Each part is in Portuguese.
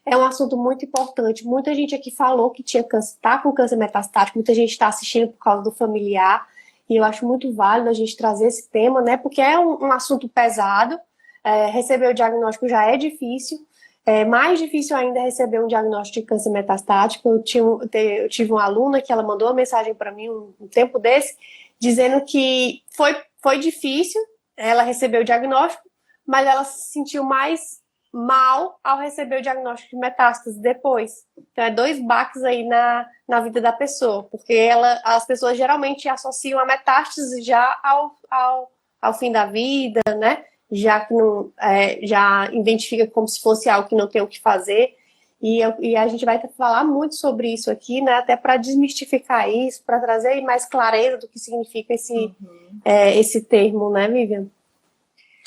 É um assunto muito importante. Muita gente aqui falou que tinha câncer, tá com câncer metastático, muita gente está assistindo por causa do familiar, e eu acho muito válido a gente trazer esse tema, né? Porque é um assunto pesado, receber o diagnóstico já é difícil, mais difícil ainda é receber um diagnóstico de câncer metastático. Eu tive uma aluna que ela mandou uma mensagem para mim um tempo desse, dizendo que foi difícil, ela recebeu o diagnóstico, mas ela se sentiu mais mal ao receber o diagnóstico de metástase depois. Então, dois baques aí na vida da pessoa, porque as pessoas geralmente associam a metástase já ao fim da vida, né? Já que não, já identifica como se fosse algo que não tem o que fazer. E a gente vai falar muito sobre isso aqui, né? Até para desmistificar isso, para trazer mais clareza do que significa esse termo, né, Vivian?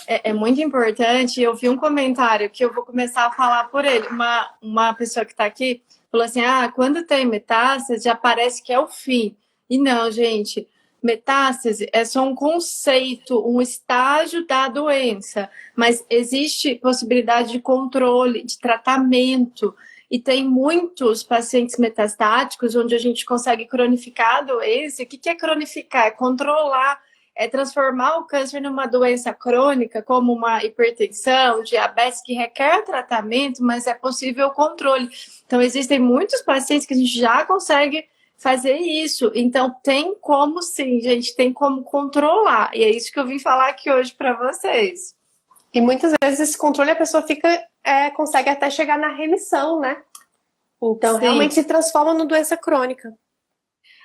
É muito importante. Eu vi um comentário que eu vou começar a falar por ele. Uma pessoa que está aqui falou assim: quando tem metástase, já parece que é o fim. E não, gente, metástase é só um conceito, um estágio da doença, mas existe possibilidade de controle, de tratamento. E tem muitos pacientes metastáticos onde a gente consegue cronificar a doença. O que é cronificar? É controlar, é transformar o câncer numa doença crônica, como uma hipertensão, diabetes, que requer tratamento, mas é possível o controle. Então, existem muitos pacientes que a gente já consegue fazer isso. Então, tem como sim, gente, tem como controlar. E é isso que eu vim falar aqui hoje para vocês. E muitas vezes esse controle a pessoa consegue até chegar na remissão, né? Então, sim, realmente se transforma numa doença crônica.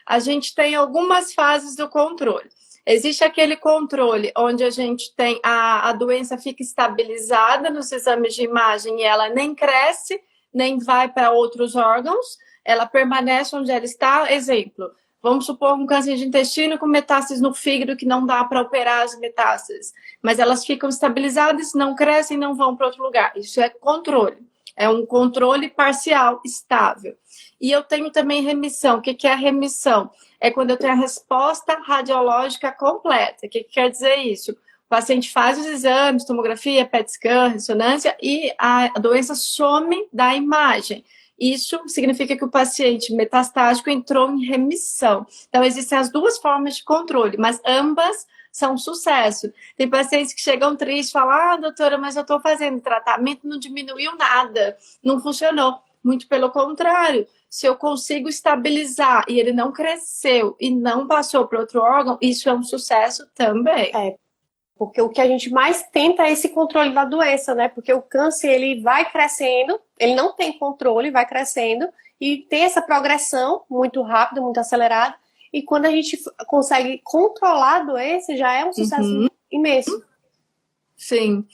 A gente tem algumas fases do controle. Existe aquele controle onde a gente tem a doença fica estabilizada nos exames de imagem e ela nem cresce, nem vai para outros órgãos, ela permanece onde ela está. Exemplo, vamos supor um câncer de intestino com metástases no fígado que não dá para operar as metástases, mas elas ficam estabilizadas, não crescem, não vão para outro lugar. Isso é controle. É um controle parcial, estável. E eu tenho também remissão. O que é a remissão? É quando eu tenho a resposta radiológica completa. O que quer dizer isso? O paciente faz os exames, tomografia, PET scan, ressonância, e a doença some da imagem. Isso significa que o paciente metastático entrou em remissão. Então, existem as duas formas de controle, mas ambas são um sucesso. Tem pacientes que chegam tristes e falam: doutora, mas eu estou fazendo tratamento, não diminuiu nada, não funcionou. Muito pelo contrário, se eu consigo estabilizar e ele não cresceu e não passou para outro órgão, isso é um sucesso também. Porque o que a gente mais tenta é esse controle da doença, né? Porque o câncer, ele vai crescendo, ele não tem controle, vai crescendo, e tem essa progressão muito rápida, muito acelerada, e quando a gente consegue controlar a doença, já é um sucesso imenso. Sim.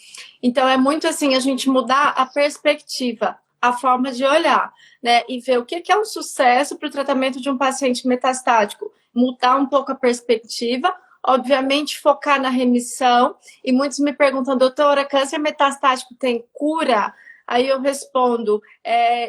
Então, é muito assim, a gente mudar a perspectiva, a forma de olhar, né? E ver o que é um sucesso para o tratamento de um paciente metastático. Mudar um pouco a perspectiva, obviamente focar na remissão. E muitos me perguntam: doutora, câncer metastático tem cura? Aí eu respondo,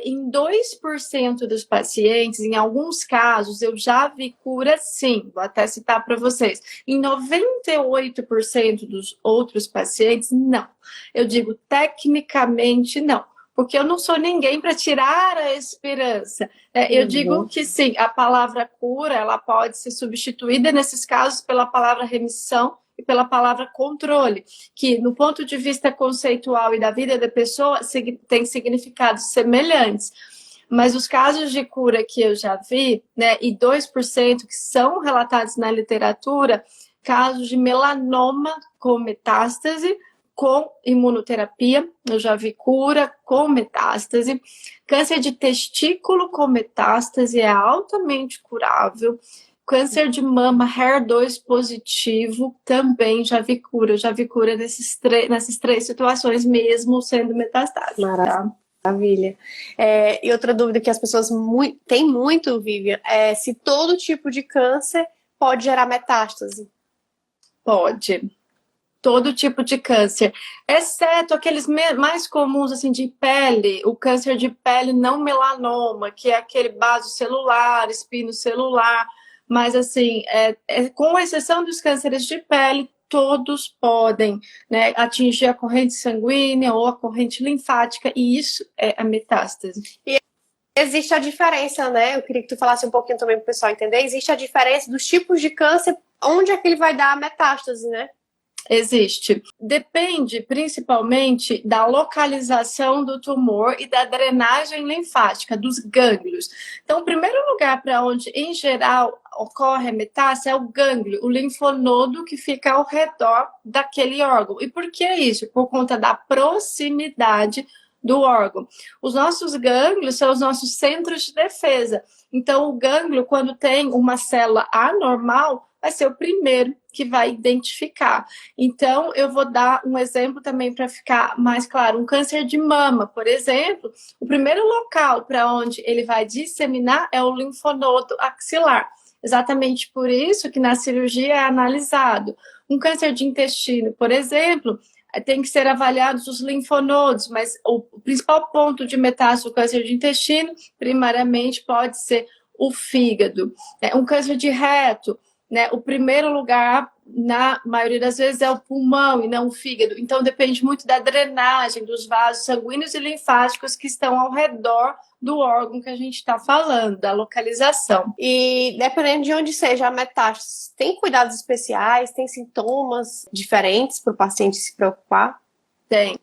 em 2% dos pacientes, em alguns casos, eu já vi cura sim, vou até citar para vocês. Em 98% dos outros pacientes, não. Eu digo, tecnicamente, não. Porque eu não sou ninguém para tirar a esperança. Eu digo que sim, a palavra cura, ela pode ser substituída nesses casos pela palavra remissão e pela palavra controle, que no ponto de vista conceitual e da vida da pessoa tem significados semelhantes. Mas os casos de cura que eu já vi, né, e 2% que são relatados na literatura, casos de melanoma com metástase, com imunoterapia, eu já vi cura com metástase. Câncer de testículo com metástase é altamente curável. Câncer de mama HER2 positivo também já vi cura. Eu já vi cura nessas três situações, mesmo sendo metastático. Maravilha. E outra dúvida que as pessoas têm muito, Vivian, é se todo tipo de câncer pode gerar metástase. Pode. Todo tipo de câncer, exceto aqueles mais comuns, assim, de pele, o câncer de pele não melanoma, que é aquele basocelular, espinocelular, mas, assim, com exceção dos cânceres de pele, todos podem, né, atingir a corrente sanguínea ou a corrente linfática, e isso é a metástase. Existe a diferença, né? Eu queria que tu falasse um pouquinho também para o pessoal entender. Existe a diferença dos tipos de câncer, onde é que ele vai dar a metástase, né? Existe. Depende principalmente da localização do tumor e da drenagem linfática, dos gânglios. Então, o primeiro lugar para onde, em geral, ocorre a metástase é o gânglio, o linfonodo que fica ao redor daquele órgão. E por que isso? Por conta da proximidade do órgão. Os nossos gânglios são os nossos centros de defesa. Então, o gânglio, quando tem uma célula anormal, vai ser o primeiro que vai identificar. Então, eu vou dar um exemplo também para ficar mais claro. Um câncer de mama, por exemplo, o primeiro local para onde ele vai disseminar é o linfonodo axilar. Exatamente por isso que na cirurgia é analisado. Um câncer de intestino, por exemplo, tem que ser avaliados os linfonodos, mas o principal ponto de metástase do câncer de intestino, primariamente, pode ser o fígado. Um câncer de reto, né, o primeiro lugar, na maioria das vezes, é o pulmão e não o fígado. Então, depende muito da drenagem dos vasos sanguíneos e linfáticos que estão ao redor do órgão que a gente está falando, da localização. E dependendo de onde seja a metástase, tem cuidados especiais, tem sintomas diferentes para o paciente se preocupar? Tem.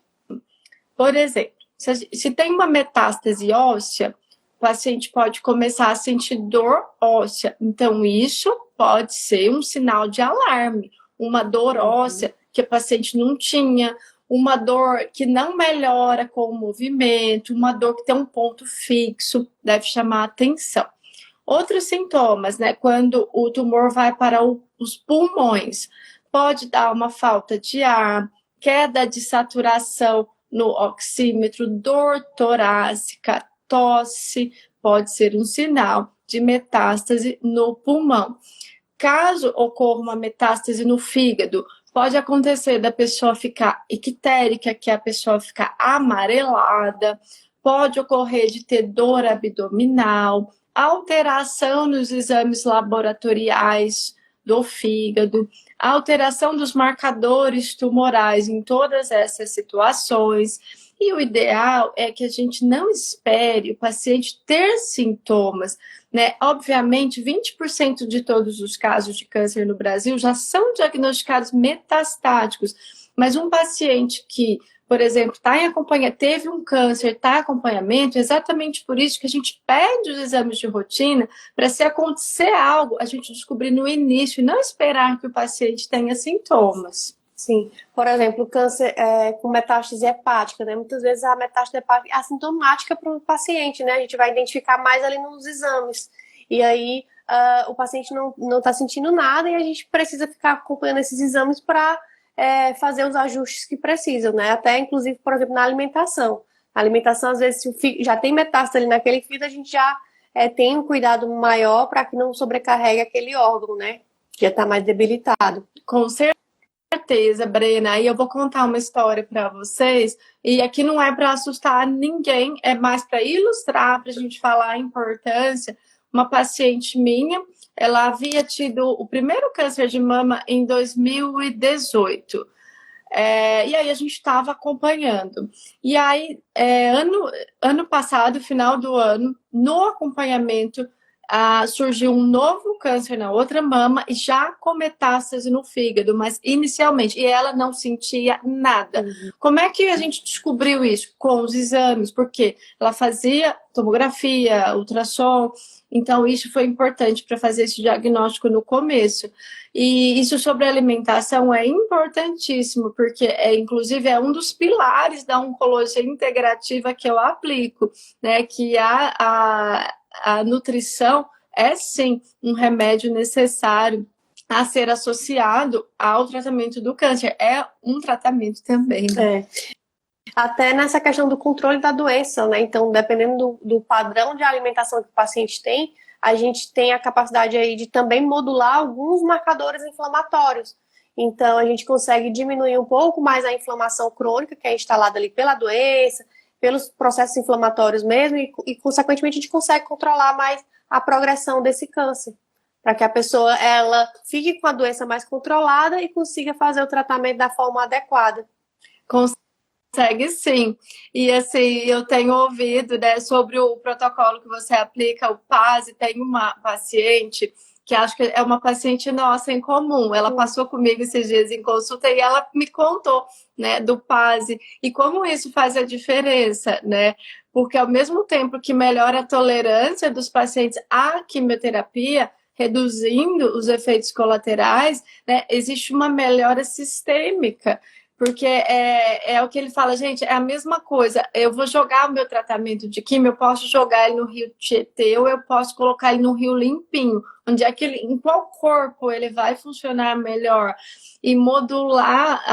Por exemplo, se tem uma metástase óssea, o paciente pode começar a sentir dor óssea. Então, isso pode ser um sinal de alarme. Uma dor óssea que o paciente não tinha, uma dor que não melhora com o movimento, uma dor que tem um ponto fixo, deve chamar a atenção. Outros sintomas, né? Quando o tumor vai para os pulmões, pode dar uma falta de ar, queda de saturação no oxímetro, dor torácica, tosse, pode ser um sinal de metástase no pulmão. Caso ocorra uma metástase no fígado, pode acontecer da pessoa ficar ictérica, que é a pessoa ficar amarelada, pode ocorrer de ter dor abdominal, alteração nos exames laboratoriais do fígado, alteração dos marcadores tumorais em todas essas situações. E o ideal é que a gente não espere o paciente ter sintomas, né? Obviamente, 20% de todos os casos de câncer no Brasil já são diagnosticados metastáticos, mas um paciente que, por exemplo, teve um câncer, está em acompanhamento, exatamente por isso que a gente pede os exames de rotina, para se acontecer algo, a gente descobrir no início e não esperar que o paciente tenha sintomas. Sim, por exemplo, câncer com metástase hepática, né? Muitas vezes a metástase hepática é assintomática para o paciente, né? A gente vai identificar mais ali nos exames. E aí o paciente não está sentindo nada e a gente precisa ficar acompanhando esses exames para fazer os ajustes que precisam, né? Até, inclusive, por exemplo, na alimentação. A alimentação, às vezes, se já tem metástase ali naquele fígado, a gente já tem um cuidado maior para que não sobrecarregue aquele órgão, né? Já está mais debilitado. Com certeza, Brena. Aí eu vou contar uma história para vocês, e aqui não é para assustar ninguém, é mais para ilustrar, para a gente falar a importância. Uma paciente minha, ela havia tido o primeiro câncer de mama em 2018. E aí a gente estava acompanhando. E aí, ano passado, final do ano, no acompanhamento, surgiu um novo câncer na outra mama e já com metástase no fígado, mas inicialmente, e ela não sentia nada. Como é que a gente descobriu isso? Com os exames, porque ela fazia tomografia, ultrassom, então isso foi importante para fazer esse diagnóstico no começo. E isso sobre alimentação é importantíssimo, porque inclusive é um dos pilares da oncologia integrativa que eu aplico, né, que a nutrição é, sim, um remédio necessário a ser associado ao tratamento do câncer. É um tratamento também, né? Até nessa questão do controle da doença, né? Então, dependendo do padrão de alimentação que o paciente tem, a gente tem a capacidade aí de também modular alguns marcadores inflamatórios. Então, a gente consegue diminuir um pouco mais a inflamação crônica que é instalada ali pela doença, pelos processos inflamatórios mesmo, e consequentemente a gente consegue controlar mais a progressão desse câncer, para que a pessoa ela fique com a doença mais controlada e consiga fazer o tratamento da forma adequada. Consegue sim. E assim, eu tenho ouvido, né, sobre o protocolo que você aplica, o PASE. Tem uma paciente que acho que é uma paciente nossa em comum. Ela passou comigo esses dias em consulta e ela me contou, né, do PASE e como isso faz a diferença, né? Porque ao mesmo tempo que melhora a tolerância dos pacientes à quimioterapia, reduzindo os efeitos colaterais, né, existe uma melhora sistêmica. Porque é o que ele fala, gente, é a mesma coisa. Eu vou jogar o meu tratamento de quimio, eu posso jogar ele no rio Tietê ou eu posso colocar ele no rio limpinho, onde é que ele, em qual corpo ele vai funcionar melhor e modular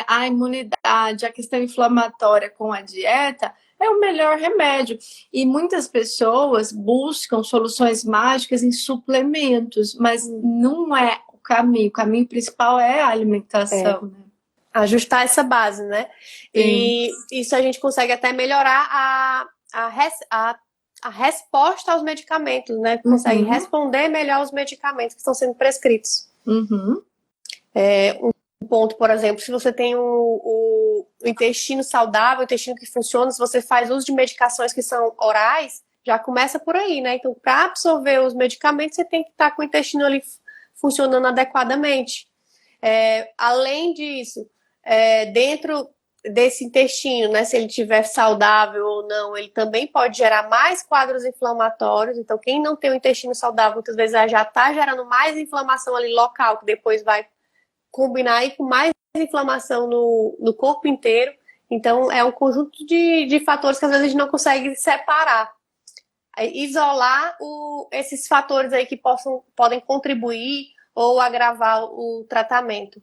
a imunidade, a questão inflamatória com a dieta, é o melhor remédio. E muitas pessoas buscam soluções mágicas em suplementos, mas não é o caminho. O caminho principal é a alimentação, né? Ajustar essa base, né? E isso a gente consegue até melhorar a resposta aos medicamentos, né? Consegue responder melhor aos medicamentos que estão sendo prescritos. Um ponto, por exemplo, se você tem o intestino saudável, o intestino que funciona, se você faz uso de medicações que são orais, já começa por aí, né? Então, para absorver os medicamentos, você tem que estar com o intestino ali funcionando adequadamente. Além disso, dentro desse intestino, né, se ele estiver saudável ou não, ele também pode gerar mais quadros inflamatórios. Então, quem não tem o intestino saudável, muitas vezes já está gerando mais inflamação ali local, que depois vai combinar aí com mais inflamação no corpo inteiro. Então, é um conjunto de fatores que às vezes a gente não consegue separar. Isolar esses fatores aí que podem contribuir ou agravar o tratamento.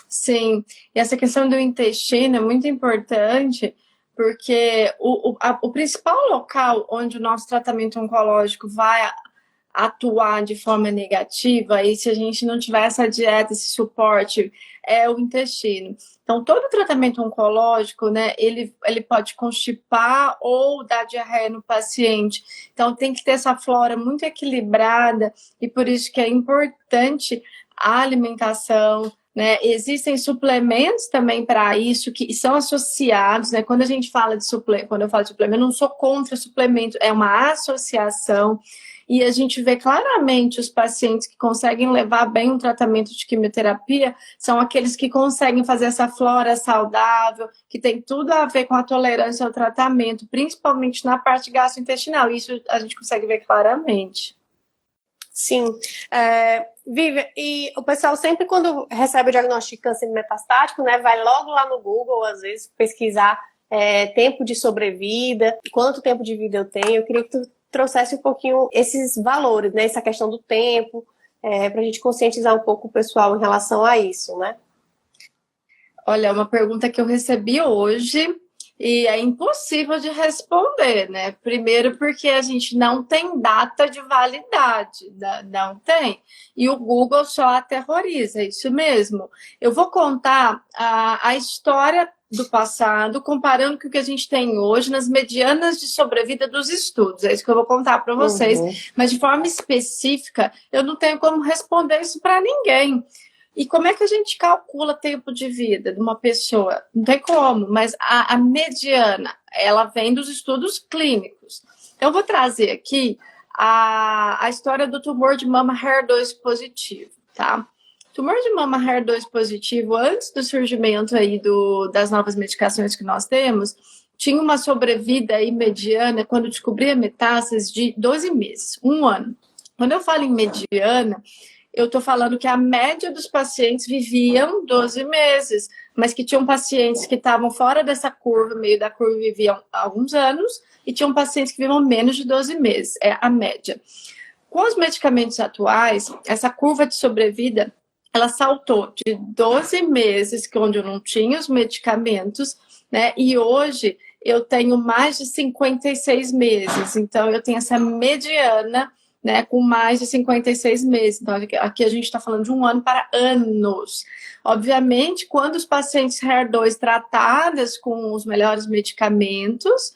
Sim, e essa questão do intestino é muito importante, porque o principal local onde o nosso tratamento oncológico vai atuar de forma negativa, e se a gente não tiver essa dieta, esse suporte, é o intestino. Então, todo tratamento oncológico, né, ele pode constipar ou dar diarreia no paciente. Então, tem que ter essa flora muito equilibrada, e por isso que é importante a alimentação, né? Existem suplementos também para isso que são associados, né? Quando a gente fala de suplemento, quando eu falo de suplemento, eu não sou contra suplemento, é uma associação. E a gente vê claramente os pacientes que conseguem levar bem um tratamento de quimioterapia são aqueles que conseguem fazer essa flora saudável, que tem tudo a ver com a tolerância ao tratamento, principalmente na parte gastrointestinal. Isso a gente consegue ver claramente. Sim. Vivian, e o pessoal sempre quando recebe o diagnóstico de câncer metastático, né, vai logo lá no Google, às vezes, pesquisar tempo de sobrevida, quanto tempo de vida eu tenho. Eu queria que tu trouxesse um pouquinho esses valores, né, essa questão do tempo, para a gente conscientizar um pouco o pessoal em relação a isso, né? Olha, uma pergunta que eu recebi hoje e é impossível de responder, né? Primeiro porque a gente não tem data de validade, não tem. E o Google só aterroriza, é isso mesmo. Eu vou contar a história do passado, comparando com o que a gente tem hoje nas medianas de sobrevida dos estudos. É isso que eu vou contar para vocês. Mas de forma específica, eu não tenho como responder isso para ninguém. E como é que a gente calcula tempo de vida de uma pessoa? Não tem como, mas a mediana, ela vem dos estudos clínicos. Então, eu vou trazer aqui a história do tumor de mama HER2 positivo, tá? Tumor de mama HER2 positivo, antes do surgimento aí das novas medicações que nós temos, tinha uma sobrevida aí mediana, quando descobria metástases, de 12 meses, 1 ano. Quando eu falo em mediana, eu estou falando que a média dos pacientes viviam 12 meses, mas que tinham pacientes que estavam fora dessa curva, meio da curva, viviam alguns anos, e tinham pacientes que viviam menos de 12 meses, é a média. Com os medicamentos atuais, essa curva de sobrevida, ela saltou de 12 meses, onde eu não tinha os medicamentos, né, e hoje eu tenho mais de 56 meses, então eu tenho essa mediana, né, com mais de 56 meses. Então, aqui a gente está falando de 1 ano para anos. Obviamente, quando os pacientes HER2 tratadas com os melhores medicamentos,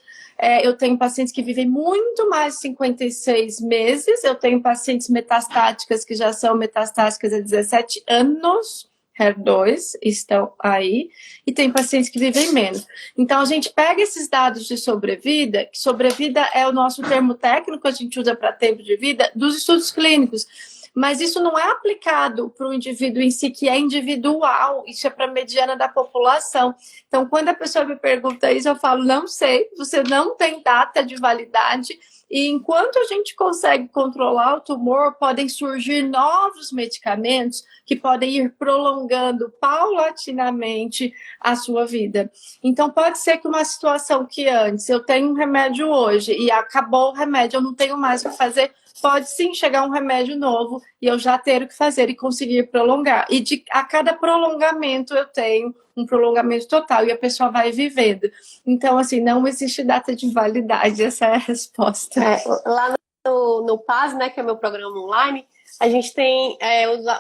Eu tenho pacientes que vivem muito mais de 56 meses, eu tenho pacientes metastáticas que já são metastáticas há 17 anos, HER2 estão aí, e tem pacientes que vivem menos. Então, a gente pega esses dados de sobrevida, que sobrevida é o nosso termo técnico que a gente usa para tempo de vida, dos estudos clínicos. Mas isso não é aplicado para o indivíduo em si, que é individual, isso é para a mediana da população. Então, quando a pessoa me pergunta isso, eu falo, não sei, você não tem data de validade, e enquanto a gente consegue controlar o tumor, podem surgir novos medicamentos que podem ir prolongando paulatinamente a sua vida. Então, pode ser que uma situação que antes eu tenho um remédio hoje e acabou o remédio, eu não tenho mais o que fazer, pode sim chegar um remédio novo e eu já ter o que fazer e conseguir prolongar. E a cada prolongamento eu tenho um prolongamento total e a pessoa vai vivendo. Então, assim, não existe data de validade, essa é a resposta. Lá no PAS, né, que é o meu programa online, a gente tem,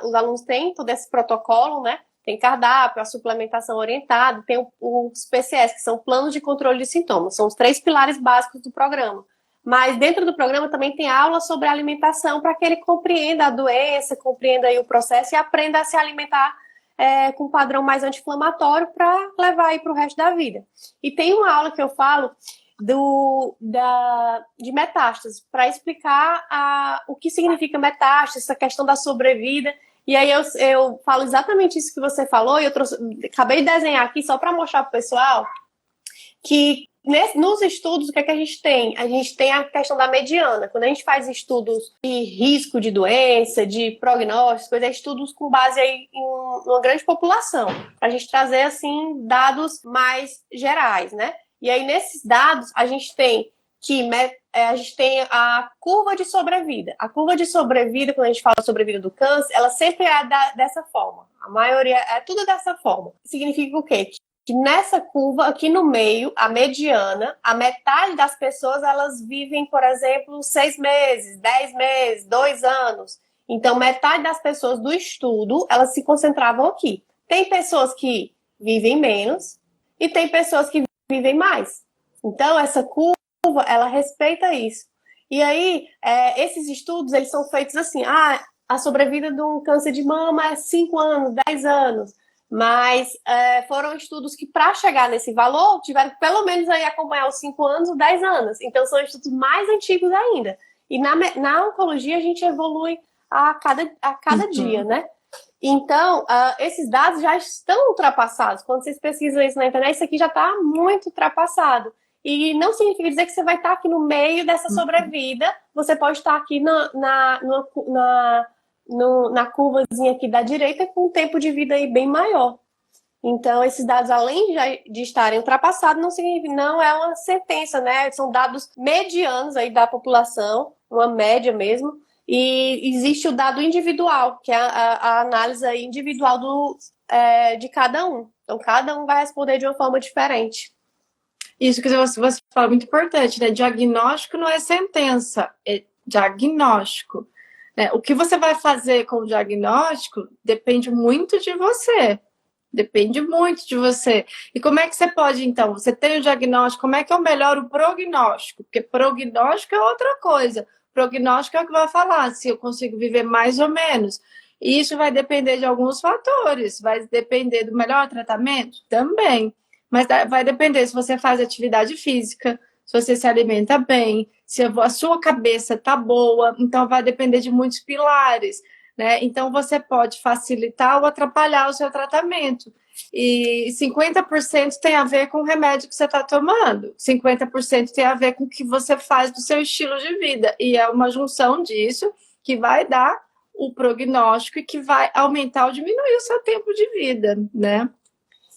os alunos têm todo esse protocolo, né? Tem cardápio, a suplementação orientada, tem os PCS, que são planos de controle de sintomas. São os 3 pilares básicos do programa. Mas dentro do programa também tem aula sobre alimentação para que ele compreenda a doença, compreenda aí o processo e aprenda a se alimentar com um padrão mais anti-inflamatório para levar aí para o resto da vida. E tem uma aula que eu falo de metástase, para explicar o que significa metástase, essa questão da sobrevida. E aí eu falo exatamente isso que você falou, e acabei de desenhar aqui só para mostrar para o pessoal que nos estudos, o que é que a gente tem? A gente tem a questão da mediana. Quando a gente faz estudos de risco de doença, de prognóstico, estudos com base aí em uma grande população, para a gente trazer, assim, dados mais gerais, né? E aí, nesses dados, a gente tem a curva de sobrevida. A curva de sobrevida, quando a gente fala de sobrevida do câncer, ela sempre é dessa forma. A maioria é tudo dessa forma. Significa o quê? Que nessa curva, aqui no meio, a mediana, a metade das pessoas, elas vivem, por exemplo, 6 meses, 10 meses, 2 anos. Então, metade das pessoas do estudo, elas se concentravam aqui. Tem pessoas que vivem menos e tem pessoas que vivem mais. Então, essa curva, ela respeita isso. E aí, esses estudos, eles são feitos assim, a sobrevida de um câncer de mama é 5 anos, 10 anos. Mas foram estudos que, para chegar nesse valor, tiveram que pelo menos aí acompanhar os 5 anos ou 10 anos. Então, são estudos mais antigos ainda. E na oncologia, a gente evolui a cada dia, né? Então, esses dados já estão ultrapassados. Quando vocês pesquisam isso na internet, isso aqui já está muito ultrapassado. E não significa dizer que você vai estar aqui no meio dessa sobrevida. Você pode estar aqui na curvazinha aqui da direita com um tempo de vida aí bem maior. Então, esses dados, além de estarem ultrapassados, não é uma sentença, né? São dados medianos aí da população, uma média mesmo, e existe o dado individual, que é a análise aí individual de cada um. Então, cada um vai responder de uma forma diferente. Isso que você fala, muito importante, né? Diagnóstico não é sentença, é diagnóstico. O que você vai fazer com o diagnóstico depende muito de você. Depende muito de você. E como é que você pode, então? Você tem o diagnóstico, como é que eu melhoro o prognóstico? Porque prognóstico é outra coisa. Prognóstico é o que vai falar se eu consigo viver mais ou menos. E isso vai depender de alguns fatores. Vai depender do melhor tratamento? Também. Mas vai depender se você faz atividade física, se você se alimenta bem, se a sua cabeça está boa. Então, vai depender de muitos pilares, né? Então, você pode facilitar ou atrapalhar o seu tratamento. E 50% tem a ver com o remédio que você está tomando. 50% tem a ver com o que você faz do seu estilo de vida. E é uma junção disso que vai dar o prognóstico e que vai aumentar ou diminuir o seu tempo de vida, né?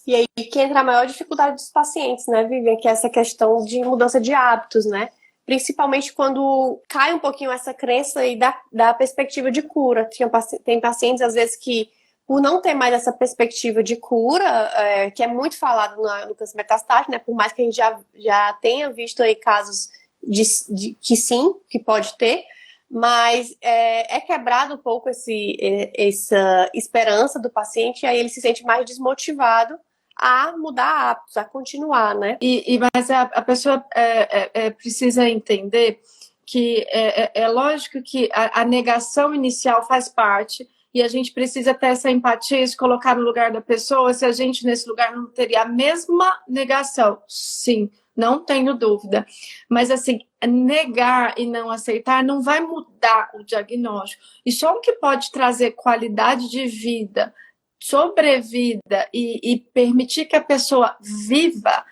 E aí que entra a maior dificuldade dos pacientes, né, Vivian? Que é essa questão de mudança de hábitos, né? Principalmente quando cai um pouquinho essa crença aí da perspectiva de cura. Tem pacientes, às vezes, que por não ter mais essa perspectiva de cura, que é muito falado no câncer metastático, né? Por mais que a gente já tenha visto aí casos que sim, que pode ter, mas é quebrado um pouco essa esperança do paciente, e aí ele se sente mais desmotivado a mudar hábitos, a continuar, né? Mas a pessoa precisa entender que é lógico que a negação inicial faz parte, e a gente precisa ter essa empatia, se colocar no lugar da pessoa. Se a gente nesse lugar não teria a mesma negação, sim, não tenho dúvida. Mas assim, negar e não aceitar não vai mudar o diagnóstico. E só o que pode trazer qualidade de vida, sobrevida e permitir que a pessoa viva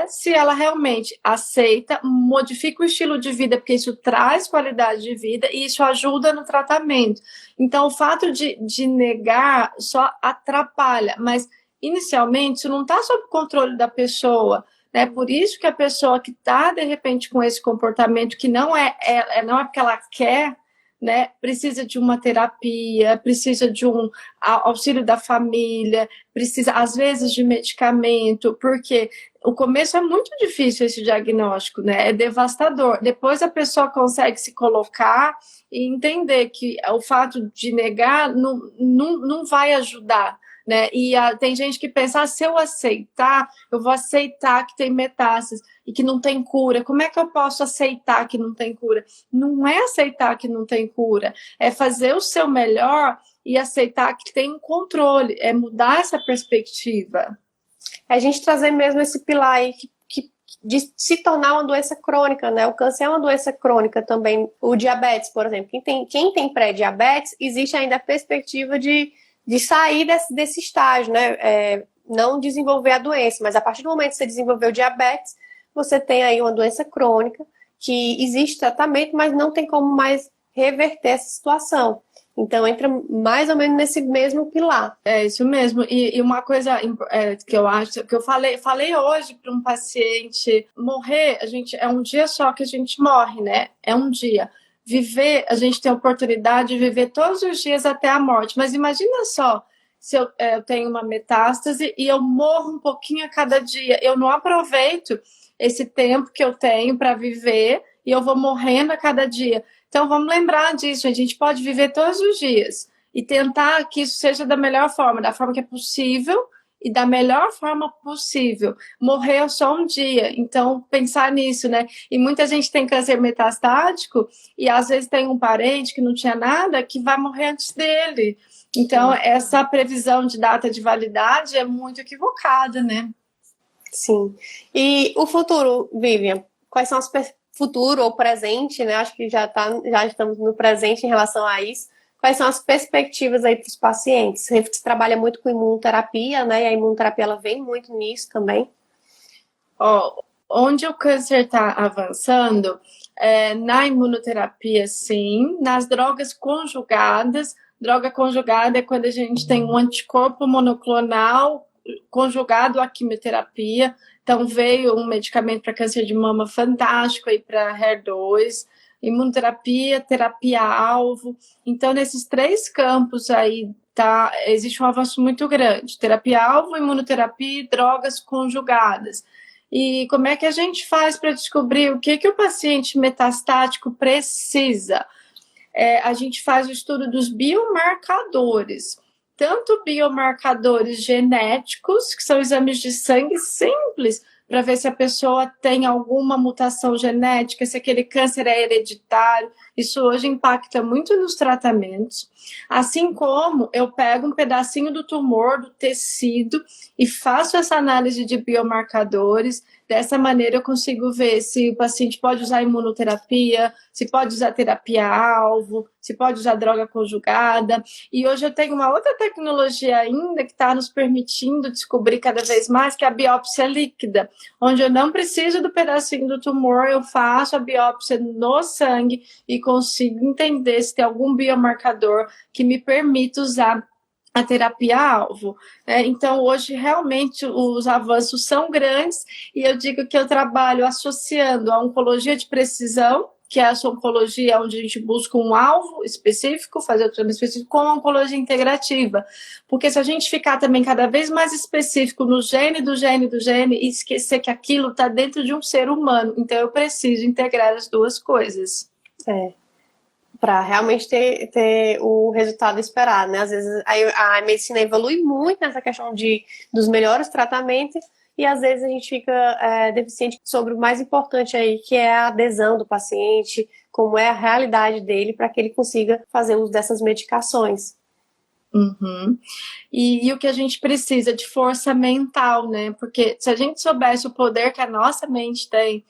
se ela realmente aceita, modifica o estilo de vida, porque isso traz qualidade de vida e isso ajuda no tratamento. Então, o fato de negar só atrapalha, mas inicialmente isso não está sob controle da pessoa, né? Por isso que a pessoa que está, de repente, com esse comportamento que não é porque ela quer, né, precisa de uma terapia, precisa de um auxílio da família, precisa, às vezes, de medicamento, porque o começo é muito difícil esse diagnóstico, né? É devastador. Depois a pessoa consegue se colocar e entender que o fato de negar não vai ajudar, né? E tem gente que pensa, se eu aceitar, eu vou aceitar que tem metástases e que não tem cura. Como é que eu posso aceitar que não tem cura? Não é aceitar que não tem cura, é fazer o seu melhor e aceitar que tem um controle, é mudar essa perspectiva. É a gente trazer mesmo esse pilar aí de se tornar uma doença crônica, né? O câncer é uma doença crônica também. O diabetes, por exemplo, quem tem pré-diabetes, existe ainda a perspectiva de sair desse estágio, né? Não desenvolver a doença, mas a partir do momento que você desenvolveu diabetes, você tem aí uma doença crônica, que existe tratamento, mas não tem como mais reverter essa situação. Então, entra mais ou menos nesse mesmo pilar. É isso mesmo. E uma coisa que eu acho, que eu falei hoje para um paciente, morrer, é um dia só que a gente morre, né? É um dia. Viver, a gente tem a oportunidade de viver todos os dias até a morte. Mas imagina só, se eu tenho uma metástase e eu morro um pouquinho a cada dia. Eu não aproveito esse tempo que eu tenho para viver e eu vou morrendo a cada dia. Então, vamos lembrar disso, a gente pode viver todos os dias e tentar que isso seja da melhor forma, da forma que é possível e da melhor forma possível. Morrer só um dia, então pensar nisso, né? E muita gente tem câncer metastático e às vezes tem um parente que não tinha nada que vai morrer antes dele. Então, essa previsão de data de validade é muito equivocada, né? Sim. E o futuro, Vivian, quais são as futuro ou presente, né? Acho que já estamos no presente em relação a isso. Quais são as perspectivas aí para os pacientes? Você trabalha muito com imunoterapia, né? E a imunoterapia ela vem muito nisso também. Onde o câncer está avançando, na imunoterapia, sim. Nas drogas conjugadas, droga conjugada é quando a gente tem um anticorpo monoclonal conjugado à quimioterapia. Então, veio um medicamento para câncer de mama fantástico aí para HER2, imunoterapia, terapia-alvo. Então, nesses 3 campos aí, existe um avanço muito grande. Terapia-alvo, imunoterapia e drogas conjugadas. E como é que a gente faz para descobrir o que o paciente metastático precisa? A gente faz o estudo dos biomarcadores. Tanto biomarcadores genéticos, que são exames de sangue simples, para ver se a pessoa tem alguma mutação genética, se aquele câncer é hereditário. Isso hoje impacta muito nos tratamentos. Assim como eu pego um pedacinho do tumor, do tecido, e faço essa análise de biomarcadores. Dessa maneira eu consigo ver se o paciente pode usar imunoterapia, se pode usar terapia-alvo, se pode usar droga conjugada. E hoje eu tenho uma outra tecnologia ainda que está nos permitindo descobrir cada vez mais, que é a biópsia líquida, onde eu não preciso do pedacinho do tumor, eu faço a biópsia no sangue e consigo entender se tem algum biomarcador que me permita usar a terapia-alvo. Então, hoje, realmente, os avanços são grandes e eu digo que eu trabalho associando a oncologia de precisão, que é essa oncologia onde a gente busca um alvo específico, fazer o tratamento específico, com a oncologia integrativa. Porque se a gente ficar também cada vez mais específico no gene do gene do gene e esquecer que aquilo está dentro de um ser humano, então eu preciso integrar as duas coisas. para realmente ter o resultado esperado, né? Às vezes a medicina evolui muito nessa questão dos melhores tratamentos e às vezes a gente fica deficiente sobre o mais importante aí, que é a adesão do paciente, como é a realidade dele, para que ele consiga fazer uso dessas medicações. Uhum. E o que a gente precisa de força mental, né? Porque se a gente soubesse o poder que a nossa mente tem,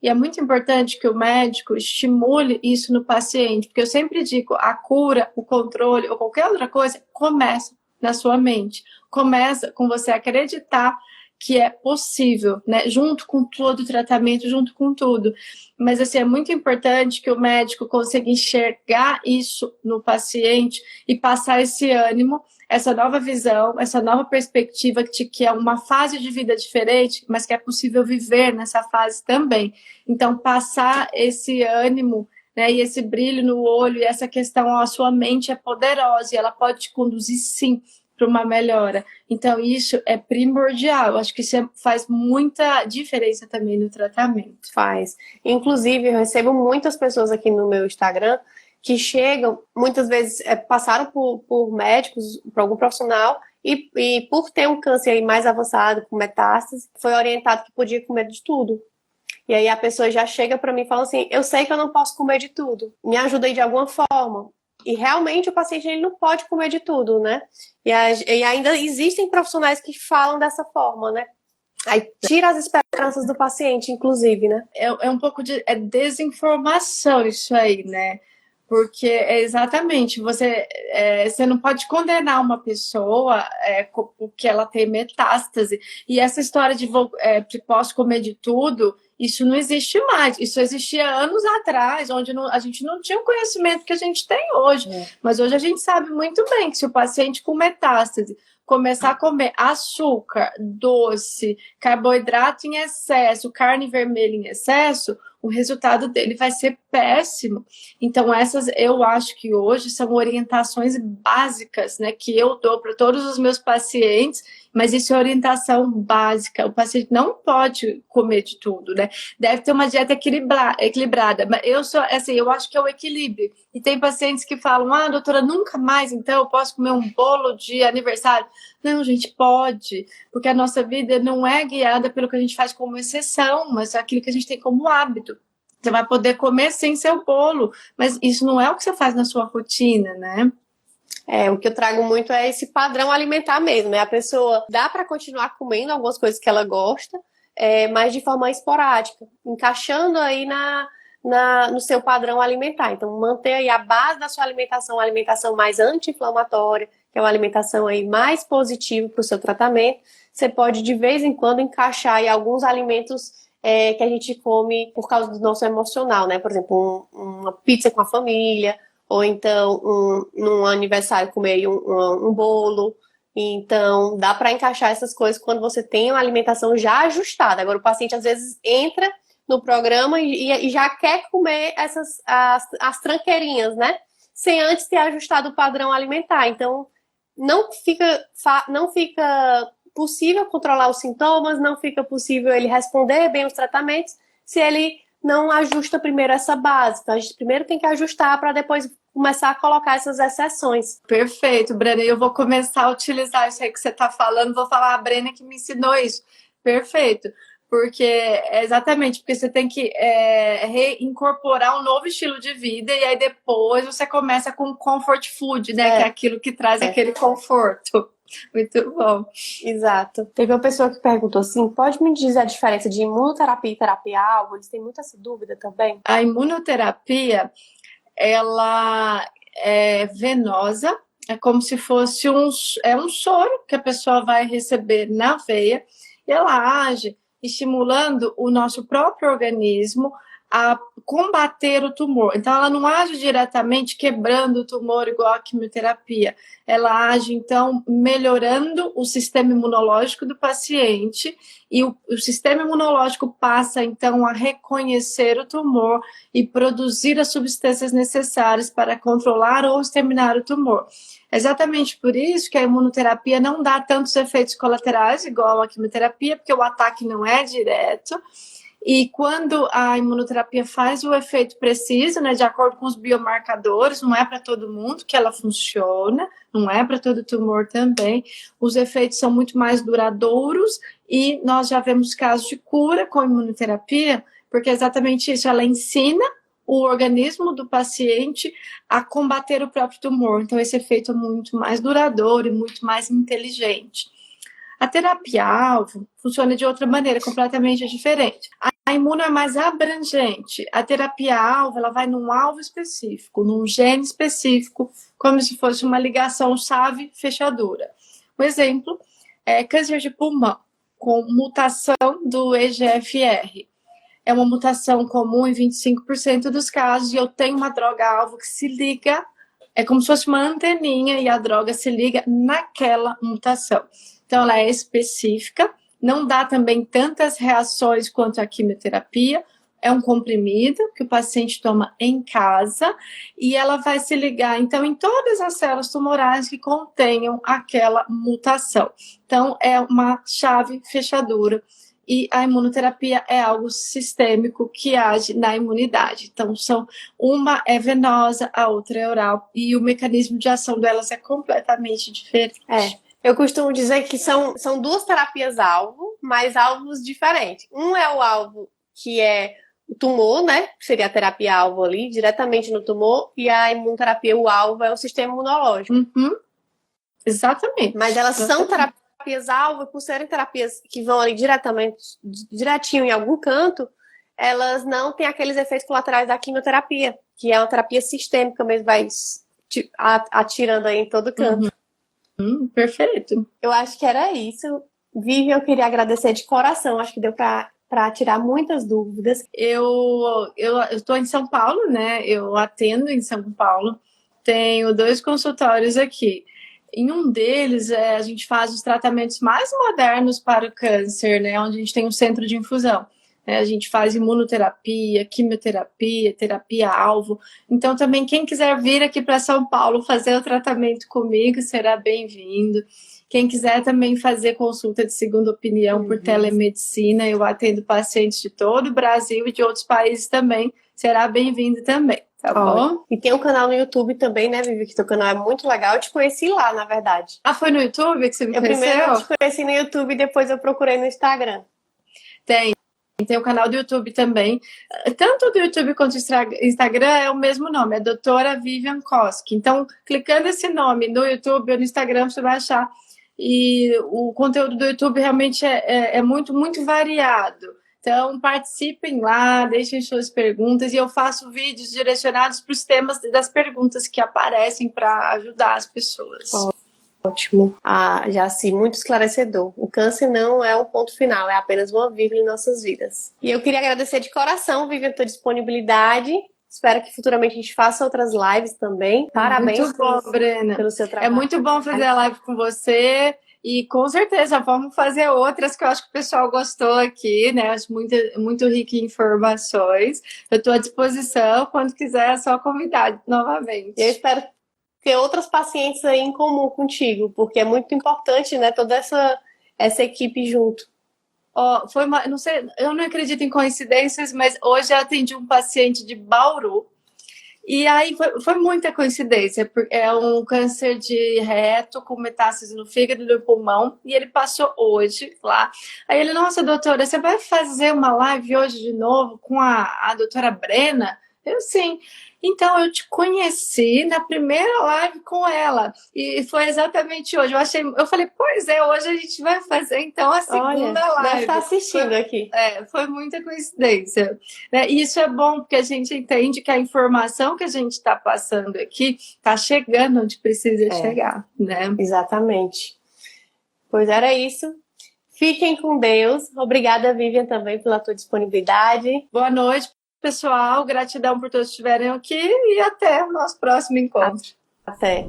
e é muito importante que o médico estimule isso no paciente, porque eu sempre digo, a cura, o controle ou qualquer outra coisa começa na sua mente. Começa com você acreditar que é possível, né? Junto com todo o tratamento, junto com tudo. Mas, assim, é muito importante que o médico consiga enxergar isso no paciente e passar esse ânimo, essa nova visão, essa nova perspectiva que é uma fase de vida diferente, mas que é possível viver nessa fase também. Então, passar esse ânimo, né, e esse brilho no olho, e essa questão, ó, a sua mente é poderosa e ela pode te conduzir, sim, para uma melhora. Então, isso é primordial. Eu acho que isso faz muita diferença também no tratamento. Faz. Inclusive, eu recebo muitas pessoas aqui no meu Instagram que chegam, muitas vezes passaram por médicos, por algum profissional, e por ter um câncer aí mais avançado, com metástase, foi orientado que podia comer de tudo. E aí a pessoa já chega para mim e fala assim, eu sei que eu não posso comer de tudo, me ajuda aí de alguma forma. E realmente o paciente ele não pode comer de tudo, né? E ainda existem profissionais que falam dessa forma, né? Aí tira as esperanças do paciente, inclusive, né? É um pouco de desinformação isso aí, né? Porque é exatamente, você não pode condenar uma pessoa porque ela tem metástase. E essa história de posso comer de tudo, isso não existe mais. Isso existia anos atrás, onde a gente não tinha o conhecimento que a gente tem hoje. Mas hoje a gente sabe muito bem que se o paciente com metástase começar a comer açúcar, doce, carboidrato em excesso, carne vermelha em excesso, o resultado dele vai ser péssimo. Então, essas eu acho que hoje são orientações básicas, né, que eu dou para todos os meus pacientes, mas isso é orientação básica. O paciente não pode comer de tudo, né? Deve ter uma dieta equilibrada. Mas eu acho que é o equilíbrio. E tem pacientes que falam, doutora, nunca mais, então, eu posso comer um bolo de aniversário. Não, gente, pode, porque a nossa vida não é guiada pelo que a gente faz como exceção, mas é aquilo que a gente tem como hábito. Você vai poder comer sem seu bolo, mas isso não é o que você faz na sua rotina, né? O que eu trago muito é esse padrão alimentar mesmo, né? A pessoa dá para continuar comendo algumas coisas que ela gosta, mas de forma esporádica, encaixando aí no seu padrão alimentar. Então, manter aí a base da sua alimentação, uma alimentação mais anti-inflamatória, que é uma alimentação aí mais positiva para o seu tratamento. Você pode, de vez em quando, encaixar aí alguns alimentos que a gente come por causa do nosso emocional, né? Por exemplo, uma pizza com a família, ou então num aniversário comer um bolo. Então, dá para encaixar essas coisas quando você tem uma alimentação já ajustada. Agora, o paciente, às vezes, entra no programa e já quer comer as tranqueirinhas, né? Sem antes ter ajustado o padrão alimentar. Então, não fica possível controlar os sintomas, não fica possível ele responder bem os tratamentos se ele não ajusta primeiro essa base. Então, a gente primeiro tem que ajustar para depois começar a colocar essas exceções. Perfeito, Brena. Eu vou começar a utilizar isso aí que você está falando. Vou falar a Brena que me ensinou isso. Perfeito. Porque porque você tem que reincorporar um novo estilo de vida e aí depois você começa com comfort food, né? Que é aquilo que traz aquele conforto. Muito bom. Exato. Teve uma pessoa que perguntou assim, pode me dizer a diferença de imunoterapia e terapia-alvo? Eles têm muita essa dúvida também. A imunoterapia, ela é venosa, é como se fosse um soro que a pessoa vai receber na veia e ela age estimulando o nosso próprio organismo a combater o tumor. Então, ela não age diretamente quebrando o tumor igual a quimioterapia. Ela age, então, melhorando o sistema imunológico do paciente e o sistema imunológico passa, então, a reconhecer o tumor e produzir as substâncias necessárias para controlar ou exterminar o tumor. Exatamente por isso que a imunoterapia não dá tantos efeitos colaterais igual a quimioterapia, porque o ataque não é direto. E quando a imunoterapia faz o efeito preciso, né, de acordo com os biomarcadores, não é para todo mundo que ela funciona, não é para todo tumor também, os efeitos são muito mais duradouros e nós já vemos casos de cura com imunoterapia, porque é exatamente isso, ela ensina o organismo do paciente a combater o próprio tumor. Então, esse efeito é muito mais duradouro e muito mais inteligente. A terapia-alvo funciona de outra maneira, completamente diferente. A imuno é mais abrangente. A terapia-alvo, ela vai num alvo específico, num gene específico, como se fosse uma ligação chave-fechadura. Um exemplo é câncer de pulmão, com mutação do EGFR. É uma mutação comum em 25% dos casos, e eu tenho uma droga-alvo que se liga, é como se fosse uma anteninha, e a droga se liga naquela mutação. Então, ela é específica, não dá também tantas reações quanto a quimioterapia, é um comprimido que o paciente toma em casa, e ela vai se ligar, então, em todas as células tumorais que contenham aquela mutação. Então, é uma chave fechadura. E a imunoterapia é algo sistêmico que age na imunidade. Então, uma é venosa, a outra é oral, e o mecanismo de ação delas é completamente diferente. Eu costumo dizer que são duas terapias-alvo, mas alvos diferentes. Um é o alvo que é o tumor, né? Que seria a terapia-alvo ali, diretamente no tumor, e a imunoterapia, o alvo é o sistema imunológico. Uhum. Exatamente. Mas elas são terapias-alvo, por serem terapias que vão ali direitinho em algum canto, elas não têm aqueles efeitos colaterais da quimioterapia, que é uma terapia sistêmica mesmo, vai atirando aí em todo canto. Perfeito. Eu acho que era isso. Vivi, eu queria agradecer de coração, acho que deu para tirar muitas dúvidas. Eu estou em São Paulo, né? Eu atendo em São Paulo, tenho 2 consultórios aqui. Em um deles, a gente faz os tratamentos mais modernos para o câncer, né? Onde a gente tem um centro de infusão. A gente faz imunoterapia, quimioterapia, terapia-alvo. Então, também, quem quiser vir aqui para São Paulo fazer o tratamento comigo, será bem-vindo. Quem quiser também fazer consulta de segunda opinião por telemedicina, eu atendo pacientes de todo o Brasil e de outros países também, será bem-vindo também. Tá bom? E tem um canal no YouTube também, né, Vivi? Que teu canal é muito legal. Eu te conheci lá, na verdade. Ah, foi no YouTube que você me conheceu? Primeiro eu te conheci no YouTube e depois eu procurei no Instagram. Tem o canal do YouTube também. Tanto do YouTube quanto do Instagram é o mesmo nome, é Doutora Vivian Koski. Então, clicando esse nome no YouTube ou no Instagram, você vai achar. E o conteúdo do YouTube realmente é muito, muito variado. Então, participem lá, deixem suas perguntas, e eu faço vídeos direcionados para os temas das perguntas que aparecem para ajudar as pessoas. Ótimo. Já assim, muito esclarecedor. O câncer não é um ponto final, é apenas uma vírgula em nossas vidas. E eu queria agradecer de coração, Vivi, a tua disponibilidade. Espero que futuramente a gente faça outras lives também. Parabéns muito bom, Brena. Pelo seu trabalho. É muito bom fazer a live com você. E com certeza vamos fazer outras que eu acho que o pessoal gostou aqui, né? Acho muito rica em informações. Eu estou à disposição. Quando quiser, é só convidar novamente. Eu espero ter outras pacientes aí em comum contigo, porque é muito importante, né? Toda essa equipe junto. Não sei, eu não acredito em coincidências, mas hoje eu atendi um paciente de Bauru. E aí foi muita coincidência, porque é um câncer de reto com metástase no fígado e no pulmão, e ele passou hoje lá. Aí ele, nossa, doutora, você vai fazer uma live hoje de novo com a doutora Brena? Eu, sim. Então, eu te conheci na primeira live com ela, e foi exatamente hoje. Eu falei, pois é, hoje a gente vai fazer, então, a segunda live. Deve estar assistindo aqui. Foi muita coincidência. E isso é bom, porque a gente entende que a informação que a gente está passando aqui está chegando onde precisa chegar, né? Exatamente. Pois era isso. Fiquem com Deus. Obrigada, Vivian, também pela tua disponibilidade. Boa noite, pessoal. Gratidão por todos que estiverem aqui e até o nosso próximo encontro. Até.